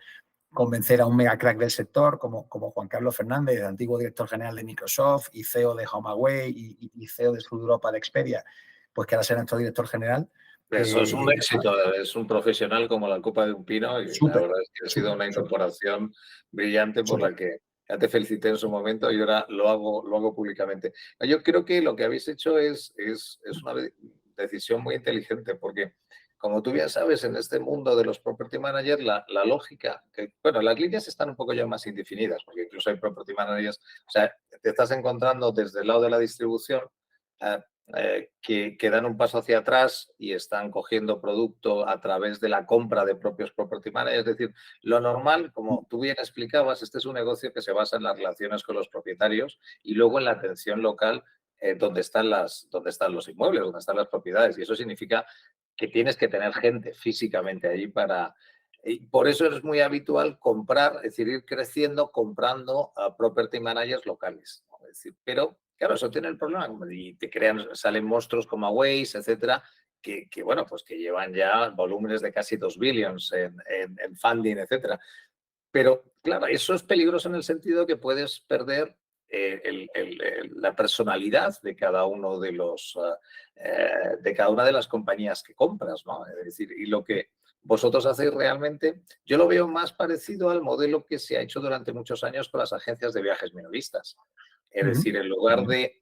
convencer a un mega crack del sector como Juan Carlos Fernández, antiguo director general de Microsoft y CEO de HomeAway y CEO de Sur Europa de Expedia, pues que ahora será nuestro director general. Eso es un éxito, es un profesional como la copa de un pino y la Súper, verdad es que ha sido una incorporación brillante por súper. la que ya te felicité en su momento y ahora lo hago públicamente. Yo creo que lo que habéis hecho es una decisión muy inteligente porque, como tú bien sabes, en este mundo de los property managers, la lógica, bueno, las líneas están un poco ya más indefinidas porque incluso hay property managers, o sea, te estás encontrando desde el lado de la distribución que dan un paso hacia atrás y están cogiendo producto a través de la compra de propios property managers. Es decir, lo normal, como tú bien explicabas, este es un negocio que se basa en las relaciones con los propietarios y luego en la atención local donde están los inmuebles, donde están las propiedades. Y eso significa que tienes que tener gente físicamente allí para... Y por eso es muy habitual comprar, es decir, ir creciendo comprando a property managers locales, ¿no? Es decir, pero claro, eso tiene el problema y te salen monstruos como Waze, etcétera, bueno, pues que llevan ya volúmenes de casi 2 billions en funding, etcétera. Pero, claro, eso es peligroso en el sentido que puedes perder la personalidad de cada uno de cada una de las compañías que compras, ¿no? Es decir, y lo que vosotros hacéis realmente, yo lo veo más parecido al modelo que se ha hecho durante muchos años con las agencias de viajes minoristas. Es decir, en lugar de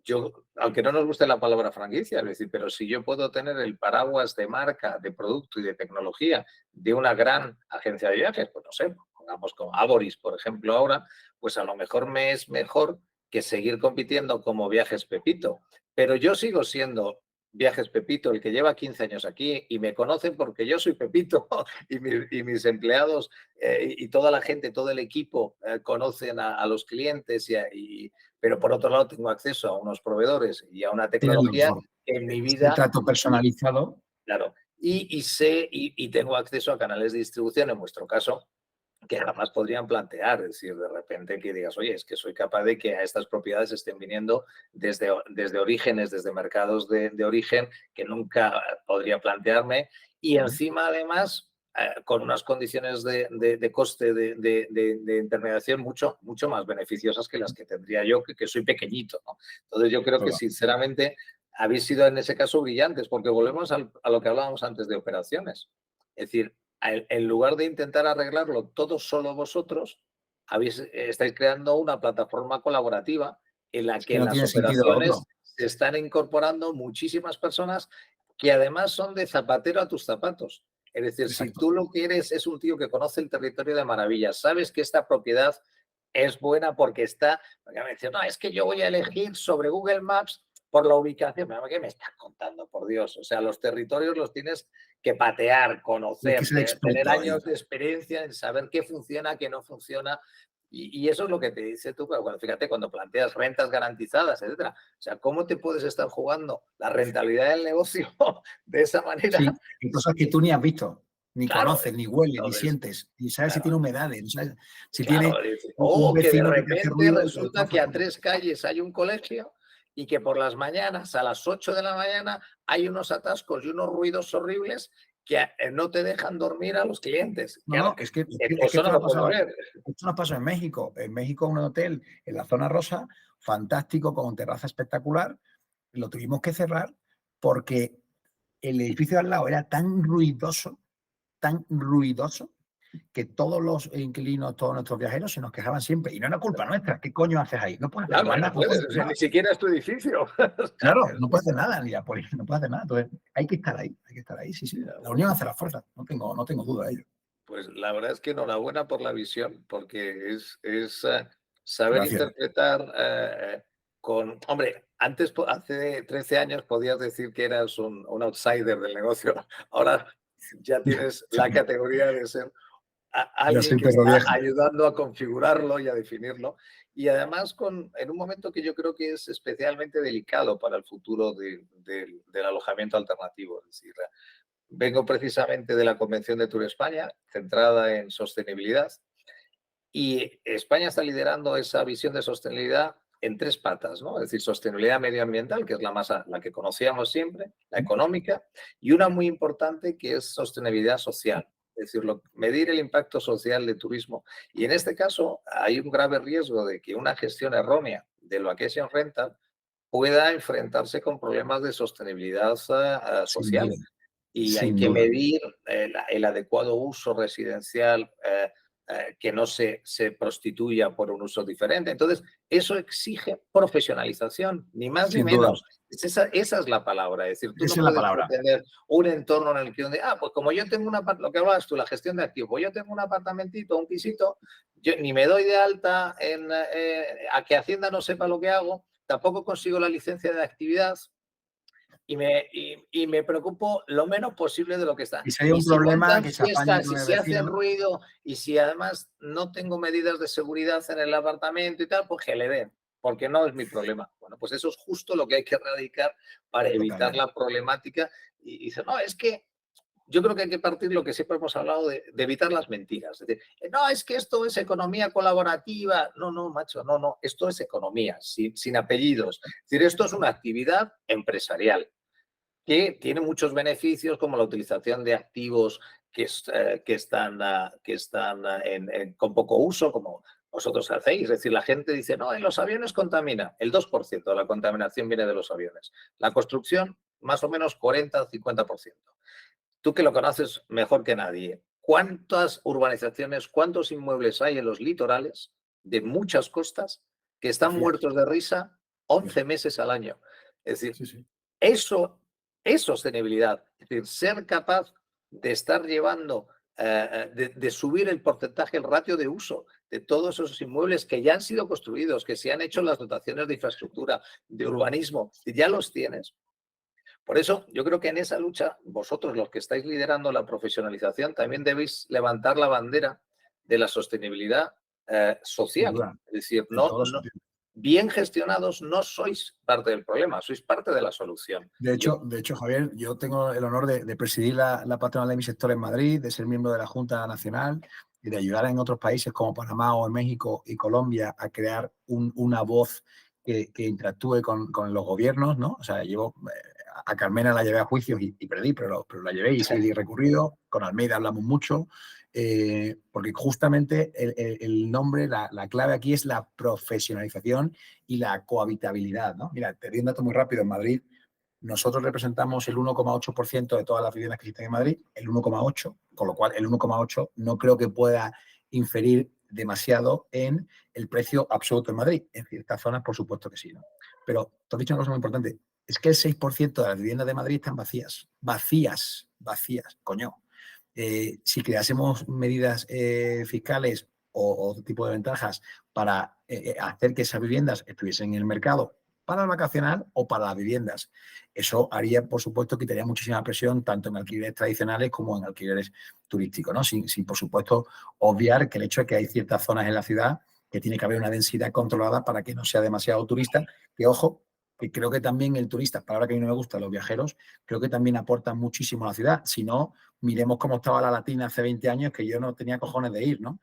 yo, aunque no nos guste la palabra franquicia, es decir, pero si yo puedo tener el paraguas de marca, de producto y de tecnología de una gran agencia de viajes, pues no sé, pongamos como Aboris, por ejemplo, ahora, pues a lo mejor me es mejor que seguir compitiendo como Viajes Pepito. Pero yo sigo siendo Viajes Pepito, el que lleva 15 años aquí y me conocen porque yo soy Pepito y mis empleados y toda la gente, todo el equipo conocen a los clientes pero por otro lado tengo acceso a unos proveedores y a una Tienes lo tecnología mejor. que en mi Este vida, trato personalizado. claro, y sé y tengo acceso a canales de distribución, en vuestro caso, que jamás podrían plantear, es decir, de repente que digas, oye, es que soy capaz de que a estas propiedades estén viniendo desde orígenes, desde mercados de origen que nunca podría plantearme y encima además con unas condiciones de coste de intermediación mucho más beneficiosas que las que tendría yo, que soy pequeñito, ¿no? Entonces yo creo que Todo. sinceramente habéis sido en ese caso brillantes, porque volvemos a lo que hablábamos antes de operaciones. Es decir, en lugar de intentar arreglarlo todo solo vosotros, estáis creando una plataforma colaborativa en la Es que que en no las tiene sentido lo otro. operaciones se están incorporando muchísimas personas que además son de zapatero a tus zapatos. Es decir, si Exacto. tú lo que eres es un tío que conoce el territorio de maravillas, sabes que esta propiedad es buena porque está, porque me dice, no, es que yo voy a elegir sobre Google Maps por la ubicación. ¿Qué me estás contando, por Dios? O sea, los territorios los tienes que patear, Hay que conocer, ser tener experto ahí. años de experiencia en saber qué funciona, qué no funciona. Y eso es lo que te dice tú, pero bueno, fíjate, cuando planteas rentas garantizadas, etcétera. O sea, ¿cómo te puedes estar jugando la rentabilidad del negocio de esa manera? Sí, hay cosas que tú ni has visto, ni Claro, conoces, ni hueles, ni entonces, sientes, ni sabes si claro, tiene humedades, no sabes si claro. tiene un O que de vecino que te hace repente ruido y te resulta destroza que a todo. 3 calles hay un colegio y que por las mañanas, a las 8 de la mañana, hay unos atascos y unos ruidos horribles que no te dejan dormir a los clientes. No, Claro, no, es que eso no esto nos lo puedes pasaba. ver. Esto nos pasó en México. En México, un hotel en la zona rosa, fantástico, con terraza espectacular. Lo tuvimos que cerrar porque el edificio de al lado era tan ruidoso, que todos los inquilinos, todos nuestros viajeros se nos quejaban siempre. Y no era culpa nuestra. ¿Qué coño haces ahí? No puedes hacer Claro, no nada. No puedes, puedes o hacer sea, ni nada. siquiera es tu edificio. O sea, Claro, no puedes hacer nada, ni la policía, no puedes hacer nada. Entonces, hay que estar ahí, hay que estar ahí. Sí, sí. La unión hace la fuerza. No tengo duda de ello. pues la verdad es que enhorabuena por la visión, porque es saber Gracias. interpretar Hombre, antes, hace 13 años, podías decir que eras un outsider del negocio. Ahora ya tienes la categoría de ser Ya alguien soy que perro está viejo. ayudando a configurarlo y a definirlo. Y además en un momento que yo creo que es especialmente delicado para el futuro del alojamiento alternativo. Es decir, vengo precisamente de la Convención de Tour España, centrada en sostenibilidad, y España está liderando esa visión de sostenibilidad en 3 patas, ¿no? Es decir, sostenibilidad medioambiental, que es la que conocíamos siempre, la económica, y una muy importante que es sostenibilidad social. Es decir, medir el impacto social del turismo. Y en este caso hay un grave riesgo de que una gestión errónea de lo vacation rental pueda enfrentarse con problemas de sostenibilidad Sin duda, social y hay sin que duda. medir el adecuado uso residencial que no se prostituya por un uso diferente. Entonces, eso exige profesionalización, ni más ni Sin duda. menos. Esa es la palabra. Es decir, tú no Esa es la puedes palabra. pretender un entorno en el que, pues como yo tengo lo que hablabas tú, la gestión de activos, pues yo tengo un apartamentito, un pisito, yo ni me doy de alta a que Hacienda no sepa lo que hago, tampoco consigo la licencia de actividad, y me preocupo lo menos posible de lo que está. Y si hay Y un si problema, montan que se apañe fiestas con y el si hacen vecino. ruido y si además no tengo medidas de seguridad en el apartamento y tal, pues que le den, porque no es mi problema. Bueno, pues eso es justo lo que hay que erradicar para evitar Totalmente. la problemática. Y dice, no, es que yo creo que hay que partir lo que siempre hemos hablado de evitar las mentiras. Es decir, no, es que esto es economía colaborativa. No, no, macho, no, no, esto es economía, sin apellidos. Es decir, esto es una actividad empresarial que tiene muchos beneficios como la utilización de activos con poco uso, como vosotros hacéis. Es decir, la gente dice, no, en los aviones contamina. El 2% de la contaminación viene de los aviones. La construcción, más o menos 40 o 50%. Tú que lo conoces mejor que nadie, ¿cuántas urbanizaciones, cuántos inmuebles hay en los litorales de muchas costas que están Vacías. muertos de risa 11 meses al año? Es decir, Sí, sí. eso es sostenibilidad. Es decir, ser capaz de estar llevando, de subir el porcentaje, el ratio de uso de todos esos inmuebles que ya han sido construidos, que se han hecho las dotaciones de infraestructura, de urbanismo, ya los tienes. Por eso, yo creo que en esa lucha, vosotros, los que estáis liderando la profesionalización, también debéis levantar la bandera de la sostenibilidad Sin social. duda, Es decir, en todos los sentidos. bien gestionados no sois parte del problema, sois parte de la solución. De hecho, Javier, yo tengo el honor de presidir la patronal de mi sector en Madrid, de ser miembro de la Junta Nacional y de ayudar en otros países como Panamá o en México y Colombia a crear una voz que interactúe con los gobiernos, ¿no? O sea, a Carmena la llevé a juicios y perdí, pero la llevé y seguí recurrido. Con Almeida hablamos mucho, porque justamente el nombre, la clave aquí es la profesionalización y la cohabitabilidad, ¿no? Mira, te doy un dato muy rápido. En Madrid nosotros representamos el 1,8% de todas las viviendas que existen en Madrid, el 1,8%, con lo cual el 1,8% no creo que pueda inferir demasiado en el precio absoluto en Madrid. En ciertas zonas, por supuesto que sí, ¿no? Pero tú has dicho una cosa muy importante, es que el 6% de las viviendas de Madrid están vacías, coño. Si creásemos medidas fiscales o otro tipo de ventajas para hacer que esas viviendas estuviesen en el mercado para el vacacional o para las viviendas. Eso haría, por supuesto, quitaría muchísima presión tanto en alquileres tradicionales como en alquileres turísticos, ¿no? Sin, por supuesto, obviar que el hecho de que hay ciertas zonas en la ciudad que tiene que haber una densidad controlada para que no sea demasiado turista, que ojo, que creo que también el turista, palabra que a mí no me gusta, los viajeros, creo que también aportan muchísimo a la ciudad. Si no, miremos cómo estaba la Latina hace 20 años, que yo no tenía cojones de ir, ¿no?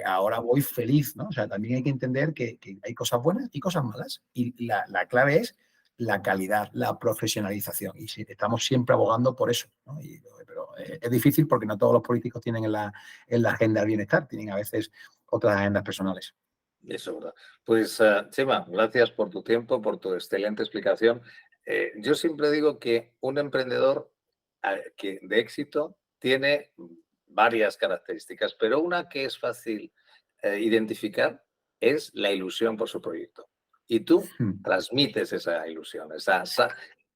Ahora voy feliz, ¿no? O sea, también hay que entender que hay cosas buenas y cosas malas. Y la clave es la calidad, la profesionalización. Y sí, estamos siempre abogando por eso, ¿no? Pero es difícil porque no todos los políticos tienen en la agenda el bienestar, tienen a veces otras agendas personales. Eso es verdad. Pues, Chema, gracias por tu tiempo, por tu excelente explicación. Yo siempre digo que un emprendedor de éxito tiene varias características, pero una que es fácil identificar es la ilusión por su proyecto. Y tú transmites esa ilusión,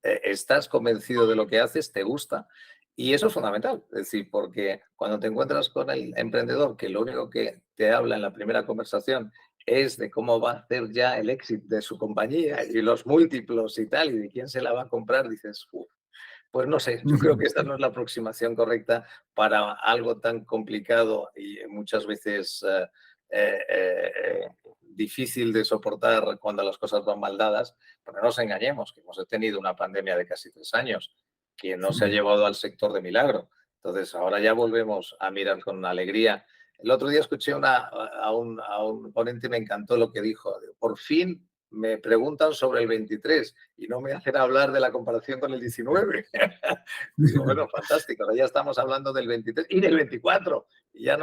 estás convencido de lo que haces, te gusta. Y eso es fundamental, es decir, porque cuando te encuentras con el emprendedor que lo único que te habla en la primera conversación es de cómo va a hacer ya el éxito de su compañía y los múltiplos y tal, y de quién se la va a comprar, dices, pues no sé, yo creo que esta no es la aproximación correcta para algo tan complicado y muchas veces difícil de soportar cuando las cosas van mal dadas, pero no nos engañemos, que hemos tenido una pandemia de casi 3 años que no se ha llevado al sector de milagro. Entonces, ahora ya volvemos a mirar con alegría. El otro día escuché a un ponente, me encantó lo que dijo. Por fin me preguntan sobre el 23 y no me hacen hablar de la comparación con el 19. Digo, bueno, fantástico, ahora ya estamos hablando del 23 y del 24. Y ya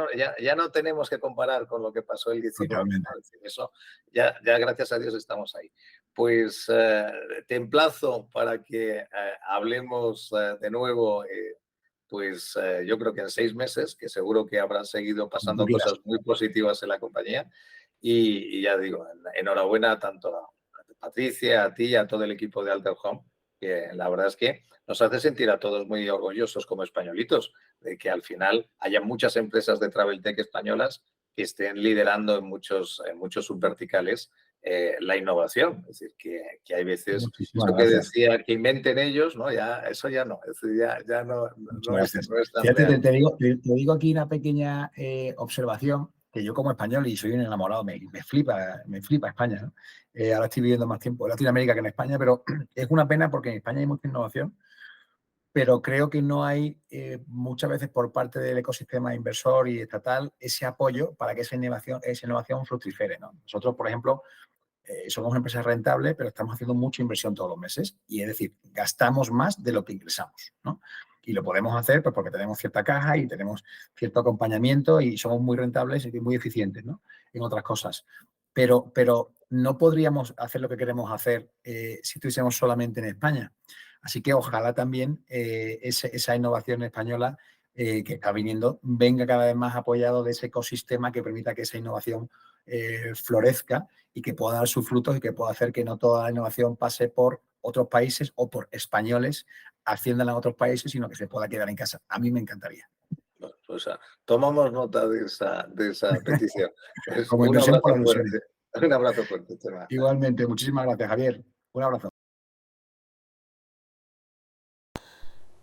no tenemos que comparar con lo que pasó el 19. Totalmente. ¿No? Es decir, eso ya gracias a Dios estamos ahí. Pues te emplazo para que hablemos de nuevo pues yo creo que en 6 meses, que seguro que habrán seguido Como tú pasando quieras. cosas muy positivas en la compañía. Y ya digo, enhorabuena tanto a Patricia, a ti y a todo el equipo de Alter Home, que la verdad es que nos hace sentir a todos muy orgullosos como españolitos, de que al final haya muchas empresas de Travel Tech españolas que estén liderando en muchos subverticales la innovación. Es decir, que hay veces, Muchísimas eso que gracias. decía, que inventen ellos, ¿no? Eso ya no, eso ya no, Muchas gracias. no es tan Fíjate, real. te digo aquí una pequeña observación que yo como español y soy un enamorado, me flipa España, ¿no? Ahora estoy viviendo más tiempo en Latinoamérica que en España, pero es una pena porque en España hay mucha innovación, pero creo que no hay muchas veces por parte del ecosistema inversor y estatal ese apoyo para que esa innovación fructifere, ¿no? Nosotros, por ejemplo, somos una empresa rentable, pero estamos haciendo mucha inversión todos los meses. Y es decir, gastamos más de lo que ingresamos, ¿no? Y lo podemos hacer pues, porque tenemos cierta caja y tenemos cierto acompañamiento y somos muy rentables y muy eficientes, ¿no? En otras cosas. Pero no podríamos hacer lo que queremos hacer si estuviésemos solamente en España. Así que ojalá también esa innovación española que está viniendo venga cada vez más apoyado de ese ecosistema que permita que esa innovación florezca y que pueda dar sus frutos y que pueda hacer que no toda la innovación pase por otros países o por españoles haciéndola en otros países, sino que se pueda quedar en casa. A mí me encantaría. O sea, tomamos nota de esa petición. Pues Como un inversión por abrazo alusiones. fuerte. Un abrazo fuerte, Chema. Igualmente, muchísimas gracias, Javier. Un abrazo.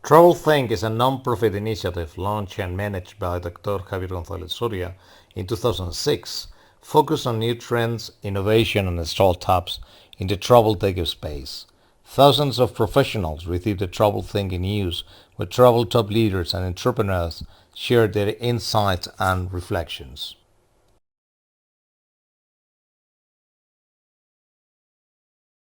TroubleThink is a non-profit initiative launched and managed by Dr. Javier González Soria in 2006, focused on new trends, innovation, and startups in the travel tech space. Thousands of professionals receive the TroubleThink news, where travel top leaders and entrepreneurs share their insights and reflections.